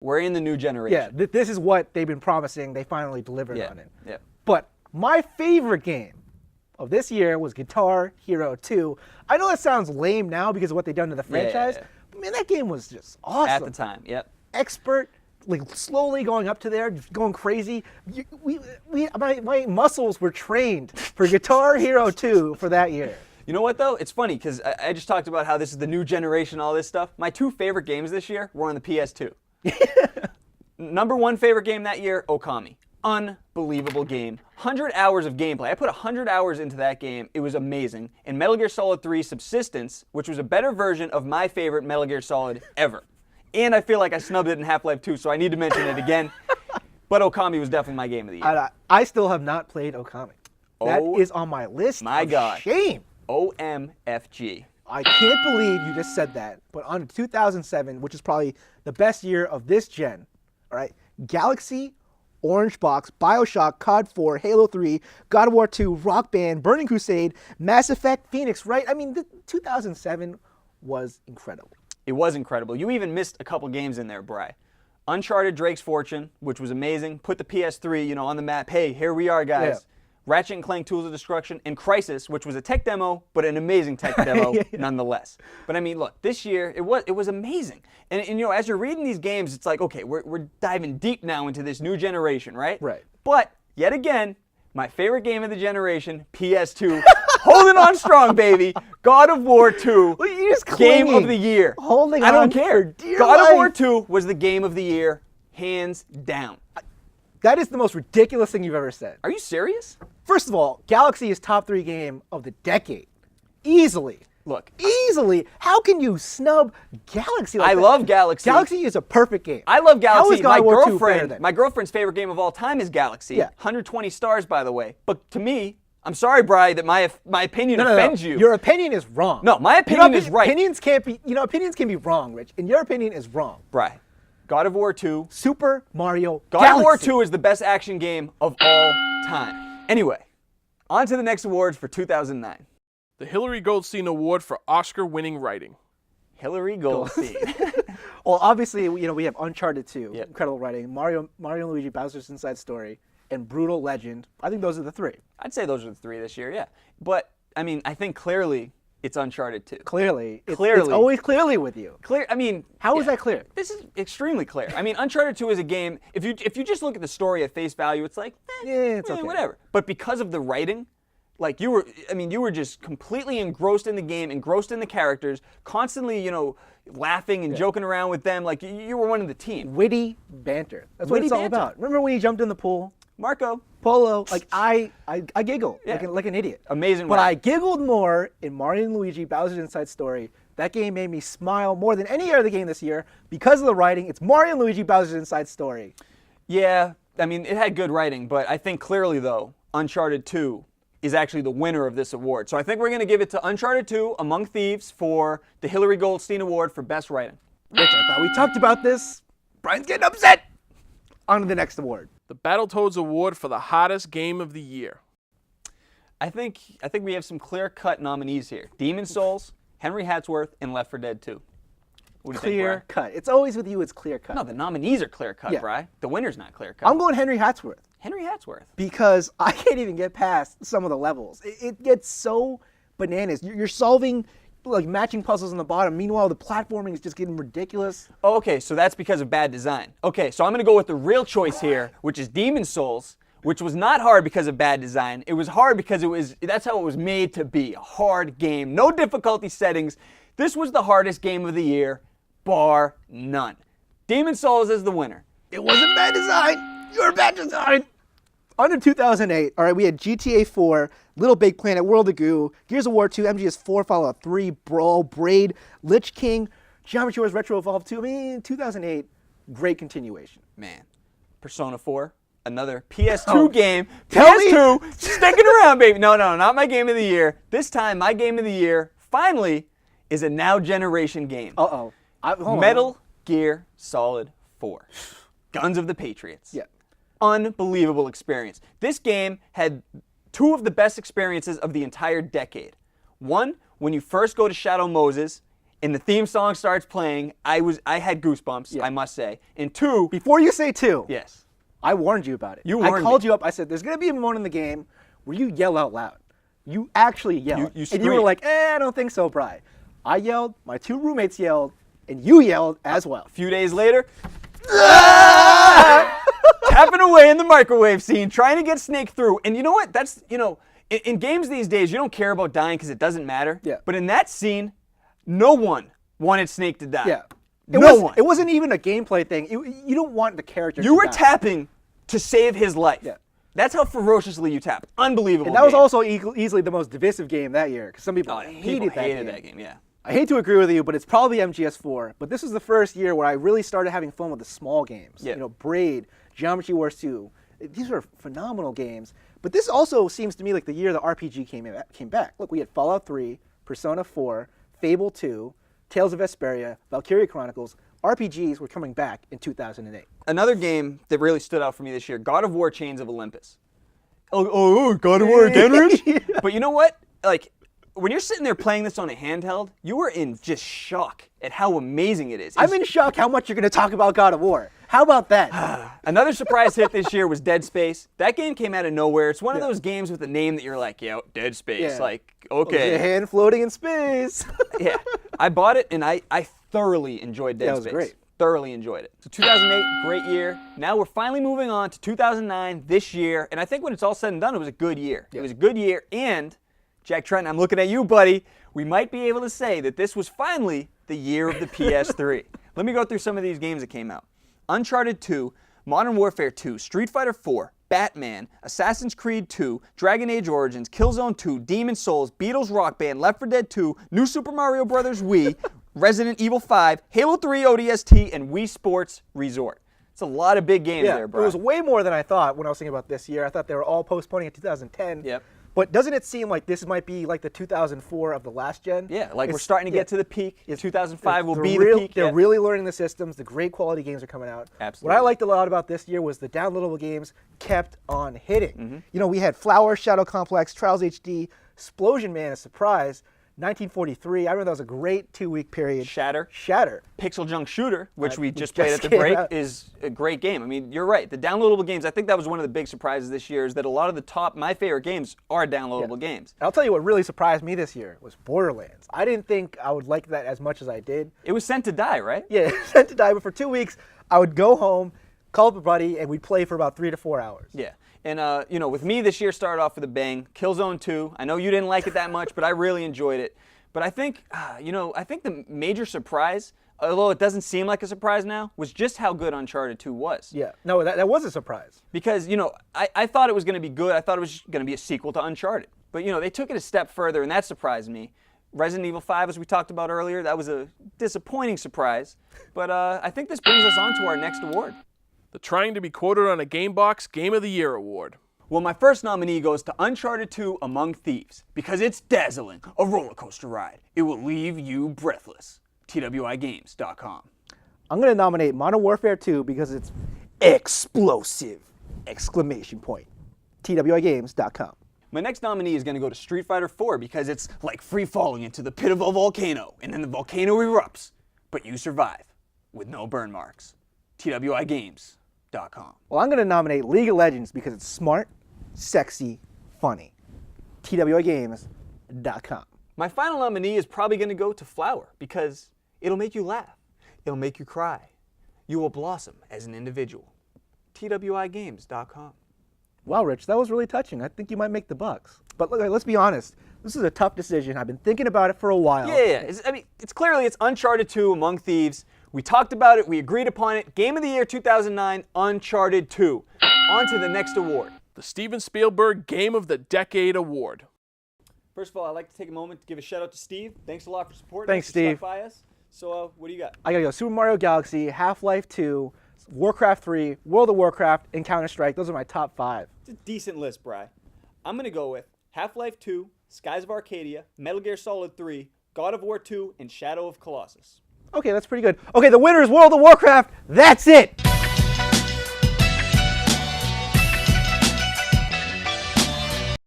We're in the new generation. Yeah, this is what they've been promising. They finally delivered on it. Yeah. But my favorite game of this year was Guitar Hero 2. I know that sounds lame now because of what they've done to the franchise, but man, that game was just awesome. At the time, yep. Expert, like slowly going up to there, just going crazy. My muscles were trained for Guitar Hero 2 for that year. You know what, though? It's funny, because I just talked about how this is the new generation, all this stuff. My 2 favorite games this year were on the PS2. Number 1 favorite game that year, Okami. Unbelievable game. 100 hours of gameplay. I put 100 hours into that game. It was amazing. And Metal Gear Solid 3 Subsistence, which was a better version of my favorite Metal Gear Solid ever. And I feel like I snubbed it in Half-Life 2, so I need to mention it again. But Okami was definitely my game of the year. I still have not played Okami. That is on my list. My God. Shame. OMFG. I can't believe you just said that. But on 2007, which is probably the best year of this gen, all right, Galaxy, Orange Box, BioShock, COD 4, Halo 3, God of War 2, Rock Band, Burning Crusade, Mass Effect, Phoenix, right? I mean, 2007 was incredible. It was incredible. You even missed a couple games in there, Bri. Uncharted Drake's Fortune, which was amazing. Put the PS3, on the map. Hey, here we are, guys. Yeah. Ratchet & Clank Tools of Destruction, and Crysis, which was a tech demo, but an amazing tech demo nonetheless. But I mean, look, this year, it was amazing. And as you're reading these games, it's like, okay, we're diving deep now into this new generation, right? Right. But, yet again, my favorite game of the generation, PS2, holding on strong, baby. God of War 2, game of the year. I don't care. God of War 2 was the game of the year, hands down. That is the most ridiculous thing you've ever said. Are you serious? First of all, Galaxy is top 3 game of the decade. Easily. Look. Easily. How can you snub Galaxy like that? I love Galaxy. Galaxy is a perfect game. I love Galaxy. How is God of War 2 better than? My girlfriend's favorite game of all time is Galaxy. Yeah. 120 stars, by the way. But to me, I'm sorry, Bri, that my opinion offends you. Your opinion is wrong. No, my opinion is right. Opinions can be wrong, Rich, and your opinion is wrong. Bri. God of War 2. Super Mario God Galaxy. of War 2 is the best action game of all time. Anyway, on to the next awards for 2009. The Hillary Goldstein Award for Oscar-winning writing. Hillary Goldstein. Well, obviously, we have Uncharted 2, Yep. incredible writing, Mario and Luigi Bowser's Inside Story, and Brutal Legend. I think those are the 3. I'd say those are the 3 this year, yeah. But, I mean, I think clearly it's Uncharted 2. Clearly. It's always clearly with you. How is that clear? This is extremely clear. I mean, Uncharted 2 is a game, if you just look at the story at face value, it's like, it's okay. Whatever. But because of the writing, like you were just completely engrossed in the game, engrossed in the characters, constantly, laughing and joking around with them, like you were one of the team. Witty banter. That's what it's all about. Remember when you jumped in the pool? Marco. Polo, like I giggled like an idiot. Amazing. But I giggled more in Mario and Luigi Bowser's Inside Story. That game made me smile more than any other game this year because of the writing. It's Mario and Luigi Bowser's Inside Story. Yeah, I mean, it had good writing, but I think clearly, though, Uncharted 2 is actually the winner of this award. So I think we're going to give it to Uncharted 2, Among Thieves, for the Hillary Goldstein Award for Best Writing. Rich, I thought we talked about this. Brian's getting upset. On to the next award. The Battletoads Award for the hottest game of the year. I think we have some clear-cut nominees here. Demon's Souls, Henry Hatsworth, and Left 4 Dead 2. What do you think, Clear cut. It's always with you, it's clear cut. No, the nominees are clear-cut, Yeah. Bri. The winner's not clear-cut. I'm going Henry Hatsworth. Henry Hatsworth. Because I can't even get past some of the levels. It gets so bananas. You're solving like matching puzzles on the bottom. Meanwhile, the platforming is just getting ridiculous. Oh, okay, so that's because of bad design. Okay, so I'm going to go with the real choice here, which is Demon's Souls, which was not hard because of bad design. It was hard because that's how it was made to be, a hard game. No difficulty settings. This was the hardest game of the year, bar none. Demon's Souls is the winner. It wasn't bad design. You're bad design. On to 2008, all right, we had GTA 4, Little Big Planet, World of Goo, Gears of War 2, MGS4, Fallout 3, Brawl, Braid, Lich King, Geometry Wars Retro Evolved 2. I mean, 2008, great continuation. Man, Persona 4, another PS2 game. Tell PS2, sticking around, baby. No, not my game of the year. This time, my game of the year, finally, is a now generation game. Uh-oh. Metal Gear Solid 4. Guns of the Patriots. Yeah. Unbelievable experience. This game had 2 of the best experiences of the entire decade. One, when you first go to Shadow Moses and the theme song starts playing, I had goosebumps, I must say. And 2, Before you say 2, yes. I warned you about it. I called you up. I said, there's going to be a moment in the game where you yell out loud. You actually yelled. You and you were scream. like, I don't think so, Bri. I yelled, my 2 roommates yelled, and you yelled as well. A few days later, tapping away in the microwave scene, trying to get Snake through. And you know what? That's, in games these days, you don't care about dying because it doesn't matter. Yeah. But in that scene, no one wanted Snake to die. Yeah. No one. It wasn't even a gameplay thing. You don't want the character You to were die. tapping to save his life. Yeah. That's how ferociously you tap. Unbelievable. And that was game. also easily the most divisive game that year, because some people People hated that game. Yeah. I hate to agree with you, but it's probably MGS4. But this was the first year where I really started having fun with the small games. Yeah. Braid, Geometry Wars 2. These were phenomenal games. But this also seems to me like the year the RPG came back. Look, we had Fallout 3, Persona 4, Fable 2, Tales of Vesperia, Valkyria Chronicles. RPGs were coming back in 2008. Another game that really stood out for me this year, God of War Chains of Olympus. Oh, God of War again, Rich? But you know what? Like, when you're sitting there playing this on a handheld, you were in just shock at how amazing it is. I'm in shock how much you're going to talk about God of War. How about that? Another surprise hit this year was Dead Space. That game came out of nowhere. It's one of those games with a name that you're like, Dead Space. Yeah. Like, There's okay. a hand floating in space. Yeah. I bought it, and I thoroughly enjoyed Dead Yeah, it was Space. great. Thoroughly enjoyed it. So 2008, great year. Now we're finally moving on to 2009, this year. And I think when it's all said and done, it was a good year. It was a good year. And, Jack Trenton, I'm looking at you, buddy. We might be able to say that this was finally the year of the PS3. Let me go through some of these games that came out. Uncharted 2, Modern Warfare 2, Street Fighter 4, Batman, Assassin's Creed 2, Dragon Age Origins, Killzone 2, Demon's Souls, Beatles Rock Band, Left 4 Dead 2, New Super Mario Bros. Wii, Resident Evil 5, Halo 3 ODST, and Wii Sports Resort. It's a lot of big games there, bro. It was way more than I thought when I was thinking about this year. I thought they were all postponing in 2010. Yep. But doesn't it seem like this might be like the 2004 of the last gen? Yeah, like we're starting to get to the peak. 2005 will be the the peak. They're really learning the systems. The great quality games are coming out. Absolutely. What I liked a lot about this year was the downloadable games kept on hitting. Mm-hmm. We had Flower, Shadow Complex, Trials HD, Explosion Man, a surprise, 1943. I remember that was a great 2-week period. Shatter. Pixel Junk Shooter, which we just played at the break, is a great game. I mean, you're right. The downloadable games, I think that was one of the big surprises this year, is that a lot of the my favorite games are downloadable games. I'll tell you what really surprised me this year was Borderlands. I didn't think I would like that as much as I did. It was sent to die, right? Yeah, sent to die, but for 2 weeks, I would go home, call up a buddy, and we'd play for about 3 to 4 hours. Yeah. And, with me this year started off with a bang. Killzone 2. I know you didn't like it that much, but I really enjoyed it. But I think, I think the major surprise, although it doesn't seem like a surprise now, was just how good Uncharted 2 was. Yeah, no, that was a surprise. Because, I thought it was going to be good. I thought it was going to be a sequel to Uncharted. But, they took it a step further, and that surprised me. Resident Evil 5, as we talked about earlier, that was a disappointing surprise. But I think this brings us on to our next award. The Trying to be Quoted on a Game Box Game of the Year Award. Well, my first nominee goes to Uncharted 2 Among Thieves, because it's dazzling, a roller coaster ride. It will leave you breathless. TWiGames.com. I'm going to nominate Modern Warfare 2 because it's explosive! Exclamation point. TWiGames.com. My next nominee is going to go to Street Fighter 4 because it's like free falling into the pit of a volcano, and then the volcano erupts, but you survive with no burn marks. TWiGames.com. Well, I'm going to nominate League of Legends because it's smart, sexy, funny. TWiGames.com. My final nominee is probably going to go to Flower because it'll make you laugh. It'll make you cry. You will blossom as an individual. TWiGames.com. Wow, Rich, that was really touching. I think you might make the Bucks. But look, let's be honest. This is a tough decision. I've been thinking about it for a while. Yeah. It's Uncharted 2 Among Thieves. We talked about it. We agreed upon it. Game of the Year 2009, Uncharted 2. On to the next award. The Steven Spielberg Game of the Decade Award. First of all, I'd like to take a moment to give a shout out to Steve. Thanks a lot for supporting Thanks, us. You Steve. stuck by us. So, what do you got? I gotta go Super Mario Galaxy, Half-Life 2, Warcraft 3, World of Warcraft, and Counter-Strike. Those are my top 5. It's a decent list, Bri. I'm going to go with Half-Life 2, Skies of Arcadia, Metal Gear Solid 3, God of War 2, and Shadow of Colossus. Okay, that's pretty good. Okay, the winner is World of Warcraft. That's it!